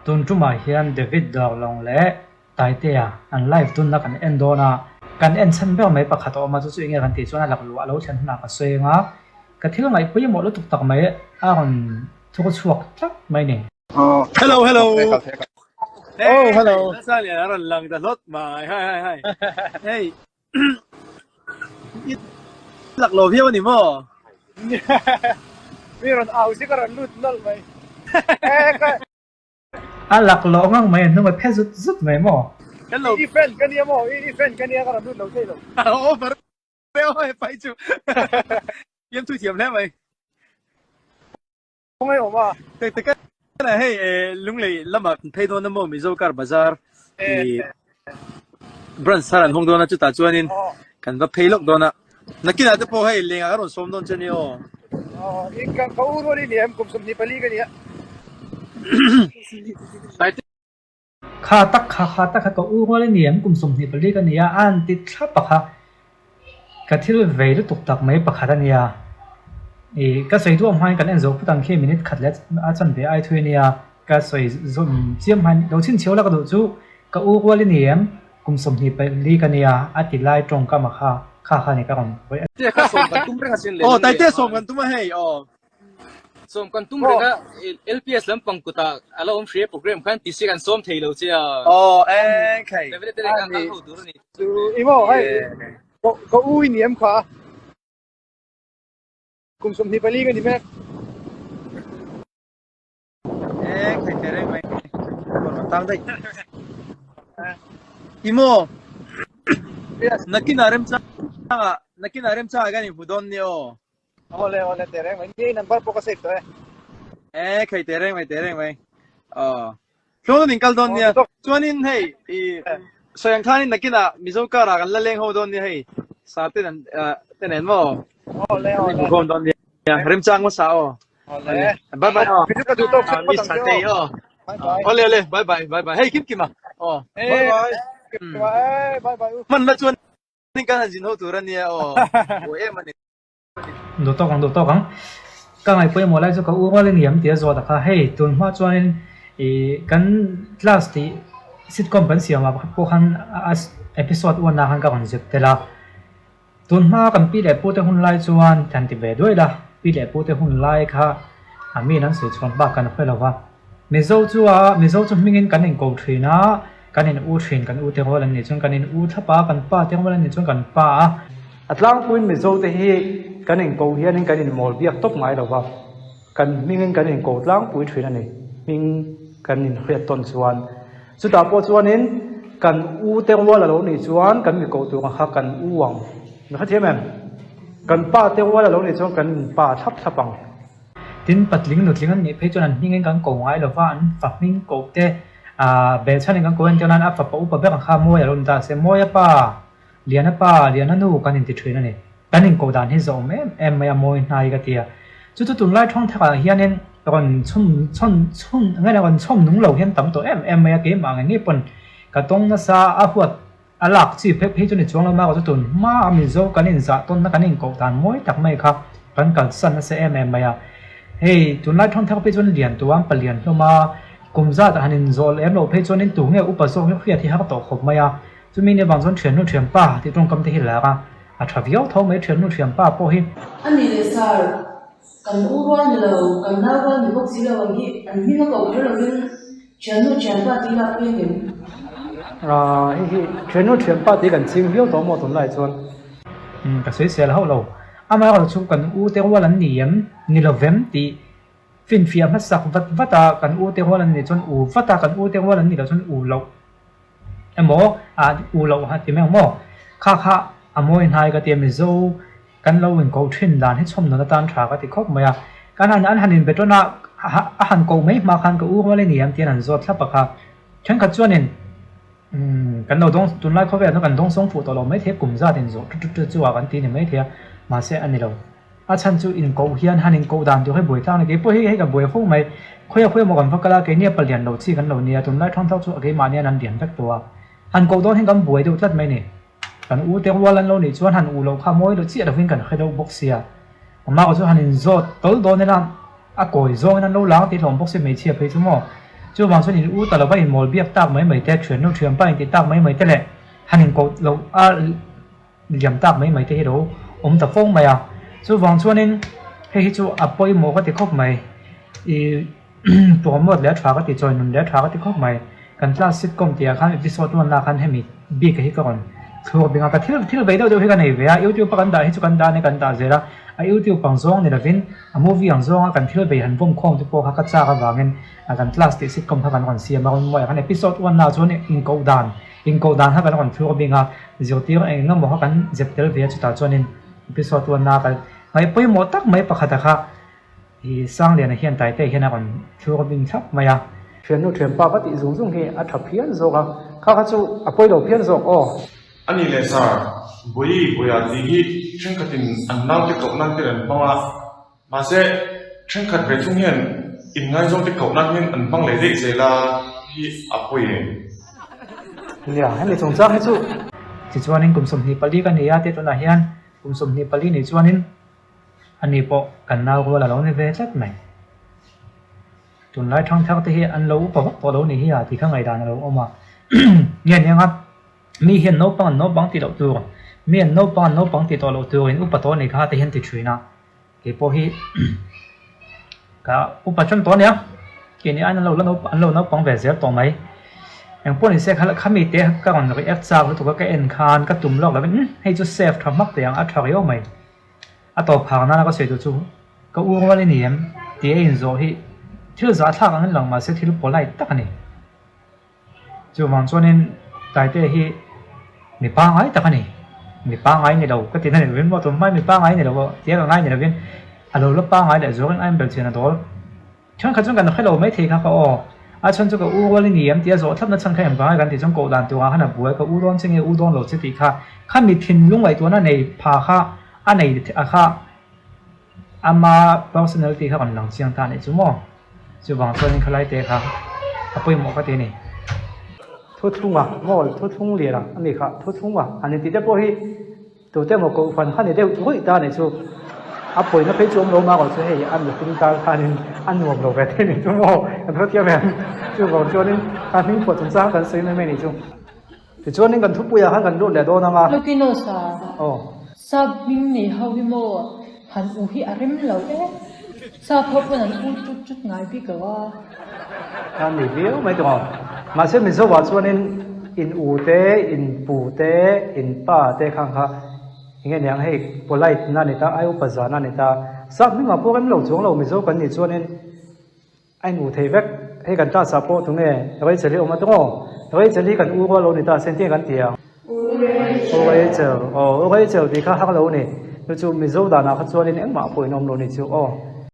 ตุนจุมาเฮียนเดวิดดาวลงเละตายเตียอันไลฟ์ตุนนักกันเอ็นโดนะกันเอ็นฉันเบลไม่ประคัตออกมาจู่ๆเงี้ยกันตีส่วนหลักลัวเราฉันหนักก็สวยงามกันที่เราไม่พูดยังหมดแล้วตุกตักไม่คนทุกคนชวกจักไม่เนี่ย Hello, hello. Oh, hello. Nasali na ron lang dalot ba. Hi. Hey. Laklo hiyo ni mo. Meron si karon lut lol may. หลักโลงังไม่นึกว่าแพ้สุดไม่หมอ Hello. I-friend kaniya mo, i-friend kaniya karon lut lol kayo. Oo, pero pa chu. Yan tu tiam le mai. Kung ngayon ma. Teka na hey lung lei lama phei don na mo mizo kar bazar. Brand saran hong don na chu ta chuanin. Kan ba phei lok don na. Nakina te po hey lenga karon som don chani o. Ingkang kauro ni em kum sum ni pali kaniya. ข้าตักก็อู้ว่าเลยเนี่ยมกุมสมนิปลีกันเนี่ยอันติดทับปะค่ะกะที่เราเวรตุกตักไม่ปะค่ะเนี่ยก็ใส่ตัวมันกันเอ็นโซพูดตั้งแค่มินิทขัดเล็ดอาจารย์เบไอทเวเนี่ยก็ใส่ส่วนเจียมมันเราชิ้นเชียวแล้วก็ดูจู่ก็อู้ว่าเลยเนี่ยมกุมสมนิปลีกันเนี่ยอาทิตย์ไล่ตรงกันมาค่ะเนี่ยก็คง Teka, som kan tumre nga sin Oh, tay te som kan tuma hey. Oh. Som kan tumre nga LPS lampang kuta ala free program kan tisi kan som thailo chia. Oh, okay. Level tere kan ang ho dur ni. Tu imo hay. Ko uwi ni em kha. Kum sum ni pali kani me. Okay, tere mai. Tang dai. Imo. Yes. Nakinarem sa gani budon niyo. Ole tere may ni number po kasi ito Okay, tere mai. Oh. So ning kal don niya. Chuanin hey, soyang khanin nakina mizo kara kan laleng ho don ni hey. Sa tin tenen mo. Ole. Budon don niya. Rem chang mo sa o. Ole. Bye bye. Bisu ka dutok sa Miss Sate oh. Ole. Bye. Hey, kim kima. Oh. Bye bye. Bye. Man na chuan ning kan jin ho turan niya oh. O em man ดูตัวกังก็ไงเพื่อนหมดแล้วจะก็อู้ว่าเรื่องนี้มันเดี๋ยวจะแต่ค่ะเฮ้ยตัวมาจวนกันล่าสุดซิทคอมเป็นเสียมาพวกhanเอพิโซดวันนั้นก็มันจะแต่ละตัวมากันปีเด็กพูดแต่หุ่นไล่จวนแทนที่เบด้วยละปีเด็กพูดแต่หุ่นไล่ค่ะมีนั้นสุดชวนบ้ากันเพื่อเราว่าไม่โจ้จวนไม่เงินกันเองกูทรีนะกันเองอู้ทรีนกันอู้เทวอลันนี่จนกันเองอู้ทับป้ากันป้าเทวอลันนี่จนกันป้าอัตลังพูนไม่โจ้แต่เฮกันเองกูเฮียนกันเองมอลเบียกตบไม้เราว่ากันมีเงินกันเองกูล้างปุ๋ยทรีนั่นเองมีกันเองเรียดต้นส่วนสุดท้ายพอส่วนนี้กันอู้เทวอลันเรานี่ส่วนกันมีกูตัวกันกันอู้วังนะครับเทียมกันป้าเทวอลันเรานี่ส่วนกันป้าทับปังทินปัดลิงหนุดลิงนั้นนี่เพจนั้นมีเงินกันกูไงเราว่าอันฝักมิงกูเตเบชันกันกูเห็นเจ้านั้นอับฝักปุ๊บแบบข้ามมวยรุ่นตาเสมวยป้าเลียนป้าเลียนนู่กันอินติทรีนั่นเองกันอินกูด่านที่สองเอ็มไม่มวยนายกันเดียจุดตุนไล่ท่องเที่ยวเฮียนี่ก่อนชุ่มงั้นก่อนชุ่มนุ่งเหล่าเฮียนต่ำตัวเอ็มไม่เกี่ยมอะไรนี่ปนกระตงนั่นซาอาหัวหลักสิเพจนี่ช่วงเรามาก็จุดตุนมามีโจกันอินซาต้นนักกันอินกูด่านมวยตักไม่ครับกันกันสั้นนั่นเสียเอ็มไม่เฮ้ยตุนไล่ท่องเที่ยวเพจนี่เรียนตัวอันเปลี่ยนลงมากุมซาแต่หันอินโซลเอ็มเราเพจนี่ตัวเงี้ยอุปสรรคเฮียที่ฮักต่อขบไม่จะมีในบางส่วนเฉียนนู่นเฉียนป้าที่ตรงกำที่เห็นแล้วทราฟิโอท้องไม่เฉียนนู่นเฉียนป้าพอหินอันนี้เลยสารกันอู้ร้อนเรากันน้าร้อนมีพวกสิ่งเหล่านี้อันนี้ก็เกิดเราเป็นเฉียนนู่นเฉียนป้าที่เราเปลี่ยนเฉียนนู่นเฉียนป้าที่กันซิงฟิโอท้องหมดตัวไหนส่วนก็สวยเสียแล้วเราอามาเราชมกันอู้เทว่าลันนี่นี่เราเว้นตีฟินฟิอามาสักวัดตากันอู้เทว่าลันนี่จนอู้วัดตากันอู้เทว่าลันนี่เราจนอู้เราหมออูเราฮะที่แม่หมอข้าอโมยนายก็เตรียมมิโซกันเราเป็นกูทิ้งด่านให้ชมนนตานฉากก็ติดครบมาการหันเป็นตัวน่ะหันกูไม่มาคันก็อู้ว่าเลยเนี่ยที่นั่นจดทับปะค่ะฉันขัดจวนนี่กันเราต้องตุนไล่เขาไปแล้วกันต้องส่งผู้ตัวเราไม่เทียบกลุ่มญาติจดจุดกันตีนี่ไม่เทียบมาเสียอันนี้เราฉันจูอินกูเฮียนหันอินกูด่านตัวให้บวยตั้งนี่ก็ให้กับบวยคู่ไม่คุยมากันเพราะก็แล้วแกเนี่ยเปลี่ยนเราที่กันเราเนี่ยตุนไล่ท่องเท่าจู่แกมาเนี่ยนั่นเดียนสักตัวหันกูโดนให้กันบวยดูจัดไหมเนี่ยกันอู้เทว่าลันเราเนี่ยชวนหันอู้เราข้ามวยเราเจี๊ยดวิ่งกันให้เราบ็อกเซียมาก็ชวนหันอินโซตโดนเนี่ยนะ à còi rồi nó lâu lắng thì thòng bốc xếp mấy chiếc thấy chúng mò chú vàng xuân in u tao là vậy mồi biết tác mấy thế chuyển nó chuyển bay thì tác mấy thế lệ hành hình cột lâu liềm tác mấy thế đó tập phong mày à chú vàng xuân in hay chú apoi mồi có thể khóc màyตัวหมดแล้วทว่าก็ติดจอยนุ่นแล้วทว่าก็ติดครบใหม่กันล่าซิทคอมที่อาคารอีพิโซดวันละคันให้มีบีกให้ก่อนคือว่าเป็นการที่เราไปเดี๋ยวให้กันในเวลายูทูบประกันได้ให้จุกันได้ในกันได้เสร็จแล้วยูทูบปังซองเนี่ยเราเป็นมูวี่ปังซองกันที่เราไปหันวงคงที่พวกเขาก็จ้ากันว่าเงินกันล่าซิทคอมให้กันก่อนเสียมาคนว่ากันในอีพิโซดวันละส่วนนี้อินโกดานให้กันก่อนคือว่าเป็นการเดี๋ยวที่เราเองน้องบอกกันเจ็บเดี๋ยวเวลาจุดต่อส่วนนี้อีพิโซดวันละกันไม่ไปหมดตักไม่ประคัตค่ะsang liền hiện tại đây hiện còn chưa có bình chắc mà ya chuyển nó chuyển bao cái tỷ dùng dùng cái thập phiến rồi các chú bây đầu phiến rồi anh ấy là sao bây giờ thì trên cái tin anh nào cái cậu năng cái anh bằng mà sẽ trên cái về trung hiện in ngay trong cái cậu năng hiện anh bằng lấy gì sẽ là thì bây giờ hay là trồng rau hay chú chỉ cho nên cùng sum hi pali cái này thì tôi là hiện cùng sum hi pali này cho nên anh ấy bỏ cần nào cũng là lâu này về rất mày chúng lại thăng thăng thì anh lâu bỏ lâu này thì không ngày đàn lâu mà nghe nghe ngắt mi hiện nấu bằng thì đầu tư mi hiện nấu bằng thì đầu tư in úp tổ này khá thì hiện thì chuyện nào cái bỏ hi cả úp chân tổ này cái này anh lâu nấu bằng về dễ tổ mấy em bỏ này sẽ khá mi té các con cái ép sao với cái end can các tụm lọc là hay cho save thằng mắc tiền ăn thằng màyตัวผางนั่นก็เสียตัวจูก็อ้วนว่าเลยเนี่ยที่เอ็นโซที่ที่เราจะทักกันหลังมาเสียที่เราปล่อยตักนี่จูบางส่วนนี้แต่ที่มีปังไงตักนี่มีปังไงเนี่ยเราก็ที่นั่นเว้นว่าตัวไม่มีปังไงเนี่ยเราก็ที่เราไงเนี่ยเราเว้นเราปังไงแต่ส่วนไอ้แบบเช่นนั้นตัวฉันขัดจังกันให้เราไม่ทีครับก็ฉันจะก็อ้วนว่าเลยเนี่ยที่เราทับนั่นฉันแค่ยังปังกันที่จังโกดันตัวขนาดบัวก็อ้วนจริงๆอ้วนเราจะตีค่ะข้ามีทิ้งลงไว้ตัวนั้นในพาค่ะอันไหนค่ะอามา personality ค่ะกันหลังเชียงตาเนี่ยจุ๊มจุบางส่วนเขาไล่เตะค่ะเอาไปหมดก็เตะนี่ทุ่งว่ะโม่ทุ่งเรียนอันนี้ค่ะทุ่งว่ะอันนี้ติดได้พอที่ตัวเต้หมดก็ฟันขันนี่ได้หุ้ยตาเนี่ยจุเอาไปนับไปจุ่มลงมาก่อนช่วยให้อันอยู่คุณตาท่านี่อันหนุ่มเราแบบนี้จุ๊มกันเท่าเทียมแบบจุบางส่วนนี้การทิ้งปวดสงสารกันซื้อไม่นี่จุ๊มแต่ส่วนนี้กันทุบปุยกันรุ่นเดียวโดนมาลูกกินโนซาโอ้ซาบิงนี่เฮาวิโมหันอุฮิอาริมเหล่าซาพบวันนั้นจุดไงพี่ก็ว่าอันนี้วิวไม่ตรงมาเช่นมิโซว่าส่วนนี้อินอูเตอินปูเตอินป้าเตข้างค่ะอย่างเงี้ยให้ปลายนั่นนี่ตาไอ้อุปสรรคนั่นนี่ตาสักไม่มาพวกเราช่วงเรามิโซกันนี่ส่วนนี้ไอ้หนูเทเวกให้กันตาสับโปตรงนี้เราไปเฉลี่ยออกมาตรงเราไปเฉลี่ยกันอูว่าเรานี่ตาเส้นเทียกันเดียวโอ้ยเจ้าดีข้าฮักเราเนี่ยจู่มิโซดานาขัดส่วนนี้เอ็งมาป่วยนมเราเนี่ยจู่